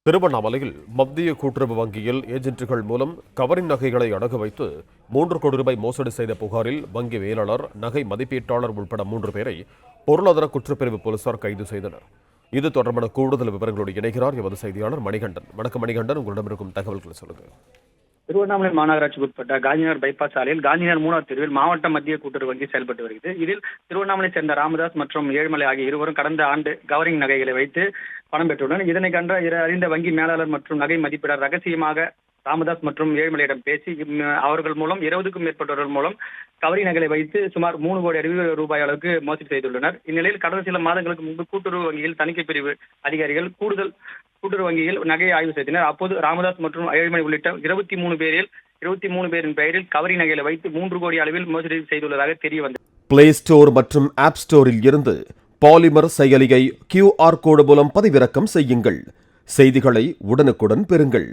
திருவண்ணாமலையில் மத்திய கூட்டுறவு வங்கியில் ஏஜென்ட்டுகள் மூலம் கவரிங் நகைகளை அடகு வைத்து 3 கோடி ரூபாய் மோசடி செய்த புகாரில் வங்கி மேலாளர், நகை மதிப்பீட்டாளர் உட்பட 3 பேரை பொருளாதார குற்றப்பிரிவு போலீசார் கைது செய்தனர். இது தொடர்பான கூடுதல் விவரங்களோடு இணைகிறார் எமது செய்தியாளர் மணிகண்டன். வணக்கம் மணிகண்டன், உங்களிடம் இருக்கும் தகவல்களை சொல்லுங்கள். திருவண்ணாமலை மாநகராட்சிக்கு உட்பட்ட காந்திநகர் பைபாஸ் சாலையில் காந்திநகர் 3வது தெருவில் மாவட்ட மத்திய கூட்டுறவு வங்கி செயல்பட்டு வருகிறது. இதில் திருவண்ணாமலை சேர்ந்த ராமதாஸ் மற்றும் ஏழுமலை ஆகிய இருவரும் கடந்த ஆண்டு கவரிங் நகைகளை வைத்து பணம் பெற்றுள்ளனர். இதனை கண்ட அறிந்த வங்கி மேலாளர் மற்றும் நகை மதிப்பீடாளர் ரகசியமாக ராமதாஸ் மற்றும் ஏழுமலையிடம் பேசி அவர்கள் மூலம் 20க்கும் மேற்பட்டவர்கள் மூலம் கவரிங் நகைகளை வைத்து சுமார் 3 கோடி ரூபாய் அளவுக்கு மோசடி செய்துள்ளனர். இந்நிலையில் கடந்த சில மாதங்களுக்கு முன்பு கூட்டுறவு வங்கியில் தணிக்கை பிரிவு அதிகாரிகள் கூட்டுறவு வங்கியில் நகையை ஆய்வு செய்தனர். அப்போது ராமதாஸ் மற்றும் ஏழுமலை உள்ளிட்ட 23 பேரின் பெயரில் கவரிங் நகைகளை வைத்து 3 கோடி அளவில் மோசடி செய்துள்ளதாக தெரிய வந்தது. பிளே ஸ்டோர் மற்றும் ஆப் ஸ்டோரில் இருந்து பாலிமர் செயலியை QR கோடு மூலம் பதிவிறக்கம் செய்யுங்கள். செய்திகளை உடனுக்குடன் பெறுங்கள்.